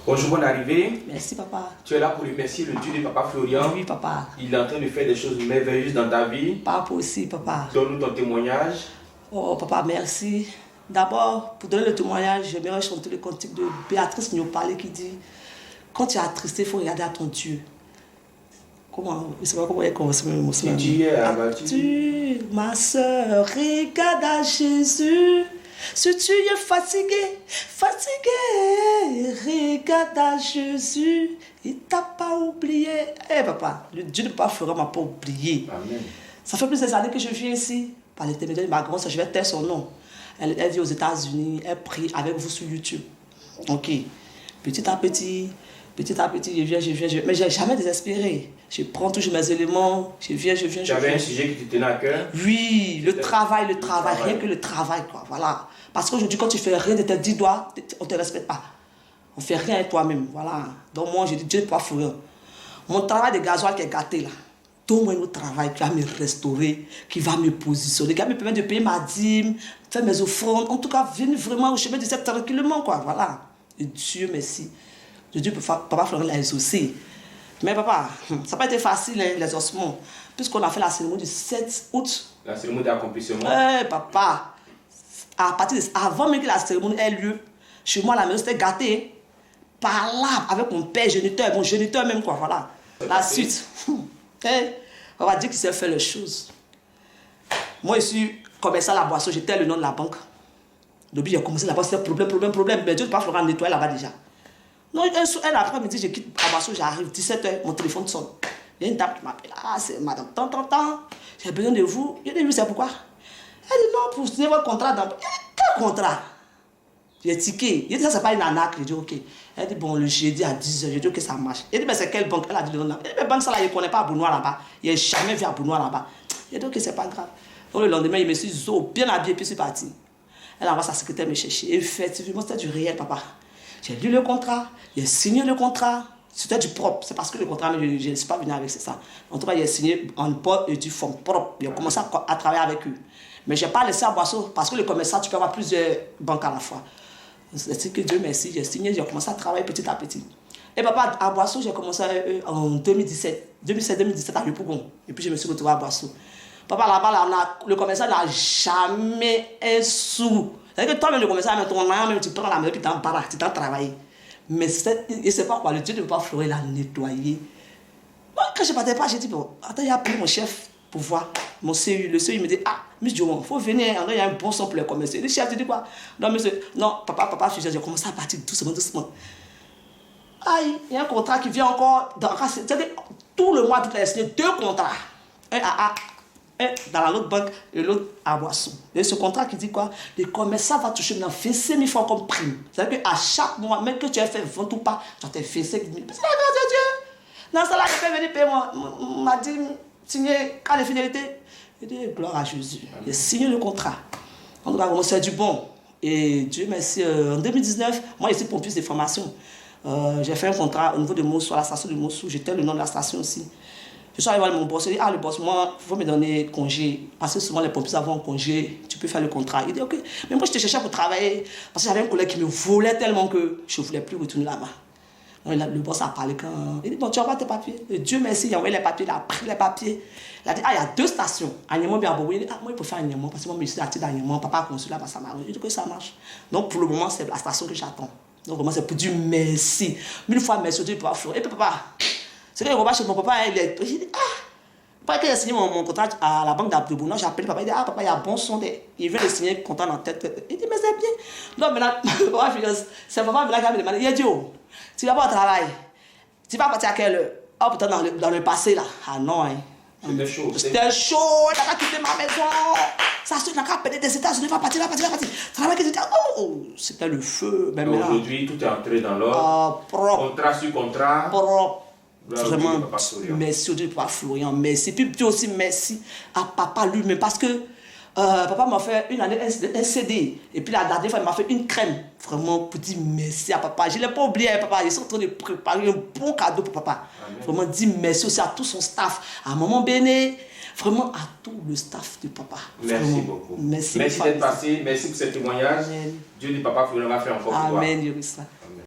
Bonjour, bonne arrivée. Merci, papa. Tu es là pour remercier le Dieu de Papa Florian. Oui, papa. Il est en train de faire des choses merveilleuses dans ta vie. Pas possible, papa. Donne-nous ton témoignage. Oh, papa, merci. D'abord, pour donner le témoignage, j'aimerais chanter le cantique de Béatrice Nyopale qui dit quand tu es attristé, il faut regarder à ton Dieu. Comment? Je ne sais pas comment il commence. Si tu es abattu, ma soeur, regarde à Jésus. Si tu es fatigué, regarde à Jésus. Il ne t'a pas oublié. Eh papa, le Dieu de Papa Florian ne m'a pas oublié. Amen. Ça fait plusieurs années que je viens ici. Par l'intermédiaire de ma grand soeur, je vais taire son nom. Elle vit aux États-Unis, elle prie avec vous sur YouTube. Ok. Petit à petit, je viens. Mais je n'ai jamais désespéré. Je prends toujours mes éléments, je viens. Tu avais un sujet qui te tenait à cœur? Oui, le travail, rien que le travail, quoi. Voilà. Parce qu'aujourd'hui, quand tu fais rien de tes 10 doigts, on ne te respecte pas. On ne fait rien avec toi-même. Voilà. Donc moi, je dis Dieu ne peut pas fourrir. Mon travail de gasoil qui est gâté là. Donne-moi un autre travail qui va me restaurer, qui va me positionner, qui va me permettre de payer ma dîme, faire mes offrandes. En tout cas, venir vraiment au chemin de cette tranquillement, quoi. Voilà. Et Dieu merci. Dieu, Papa Florian l'a exaucé. Mais papa, ça n'a pas été facile, hein, les ossements. Puisqu'on a fait la cérémonie du 7 août. La cérémonie d'accomplissement. Papa, avant même que la cérémonie ait lieu, chez moi, la maison c'était gâté. Par là, avec mon père géniteur, mon géniteur même, quoi. Voilà. La suite. On va dire qu'il s'est fait les choses. Moi, je suis commerçant à la boisson, j'étais le nom de la banque. Depuis, j'ai commencé là-bas, c'était problème. Mais Dieu ne peut pas Florian nettoyer là-bas déjà. Non, un après-midi, je quitte la boisson, j'arrive, 17h, mon téléphone sonne. Il y a une dame qui m'appelle. Ah, c'est madame, tant. J'ai besoin de vous. Je dis, oui, c'est pourquoi? Elle dit, non, pour signer votre contrat d'emploi. Quel contrat? J'ai tiqué. Il dit, ça, c'est pas une arnaque. J'ai dit, ok. Elle dit, bon, le jeudi à 10h. J'ai dit, ok, ça marche. Elle dit, mais c'est quelle banque? Elle a dit, non. Elle dit, mais banque, ça là, il ne connaît pas Bounois là-bas. Il n'a jamais vu à Bounois là-bas. J'ai dit, ok, c'est pas grave. Donc, le lendemain, il me suis bien habillé, puis je suis parti. Elle envoie sa secrétaire me chercher. Effectivement, c'était du réel, papa. J'ai lu le contrat, j'ai signé le contrat. C'était du propre. C'est parce que le contrat, je ne suis pas venu avec ça. En tout cas, j'ai signé en bonne et due forme propre. J'ai commencé à travailler avec eux. Mais je n'ai pas laissé à Boisseau parce que le commerçant, tu peux avoir plusieurs banques à la fois. C'est que Dieu merci, j'ai signé, j'ai commencé à travailler petit à petit. Et papa, à Boisseau, j'ai commencé en 2017. 2017 à Yopougon. Et puis je me suis retrouvé à Boisseau. Papa, là-bas, le commerçant n'a jamais un sou. C'est-à-dire que toi-même, le commerçant, même tu prends la maison, tu t'embarrasses, tu t'en travailles. Mais c'est pas quoi, le Dieu de Papa Florian l'a nettoyé. Moi, quand je ne partais pas, j'ai dit, bon, attends, il a appelé mon chef pour voir. Mon CU, le CU me dit, ah, Miss Dion, il faut venir, il y a un bon son pour les commerçants. Le chef, tu dis quoi? Non, monsieur, non, papa, j'ai commencé à partir doucement. Aïe, il y a un contrat qui vient encore. C'est-à-dire, tout le mois, il a signé 2 contrats. Un à dans l'autre banque et l'autre à Boisson. Et ce contrat qui dit quoi? Le commerçant va toucher maintenant 25 000 francs comme prime. C'est-à-dire qu'à chaque mois, même que tu aies fait vente ou pas, tu as fait 25 000. C'est la grâce de Dieu. Dans ça là, je peux venir payer moi. M'a dit, signer quand les fidélités. J'ai dit, gloire à Jésus. J'ai signé le contrat. En tout cas, c'est du bon. Et Dieu merci, en 2019, moi, je suis pompiste de formation. J'ai fait un contrat au niveau de Mossou, à la station de Mossou. J'étais le nom de la station aussi. Je suis arrivé à mon boss, il dit, ah le boss, moi, il faut me donner congé. Parce que souvent les pompiers avant un congé, tu peux faire le contrat. Il dit, ok. Mais moi, je te cherchais pour travailler. Parce que j'avais un collègue qui me volait tellement que je ne voulais plus retourner là-bas. Le boss a parlé quand... Il dit, bon, tu envoies tes papiers. Et Dieu merci, il a envoyé les papiers, il a pris les papiers. Il a dit, ah, il y a 2 stations. À Niamey, bien à Bobo. Il dit, ah, moi, il faut faire à Niamey. Parce que moi, je suis artiste à Niamey. Papa a conçu là-bas, ça marche. Il dit que ça marche. Donc, pour le moment, c'est la station que j'attends. Donc, vraiment, c'est pour Dieu merci. 1000 fois merci, Dieu pour Florian. Et puis, papa, c'est que je revois chez mon papa, il dit, ah, quand j'ai signé mon contrat à la banque d'Abdoubouna, j'ai appelé papa, il dit, ah papa, il y a bon son, il vient de signer le contrat dans la tête. Il dit, mais c'est bien. Non, maintenant, c'est papa qui m'a demandé, il dit, oh, tu vas pas au travail, tu vas partir à quelle heure? Oh, putain, dans le passé là. Ah non, hein. C'était chaud. C'était chaud, il n'a pas quitté ma maison. Ça se n'a pas pété des États-Unis, il va partir. Oh, c'était le feu. Aujourd'hui, tout est entré dans l'ordre. Propre. Contrat sur contrat. Propre. Vraiment, merci au Dieu de Papa Florian, merci. Puis Dieu aussi merci à papa lui-même parce que papa m'a fait une année un CD et puis la dernière fois il m'a fait une crème. Vraiment pour dire merci à papa. Je ne l'ai pas oublié papa, je suis en train de préparer un bon cadeau pour papa. Amen. Vraiment dire merci aussi à tout son staff, à maman Béné, vraiment à tout le staff de papa. Merci vraiment. Beaucoup. Merci d'être passé, merci pour ce témoignage. Amen. Dieu dit Papa Florian va faire encore pour toi. Amen, Dieu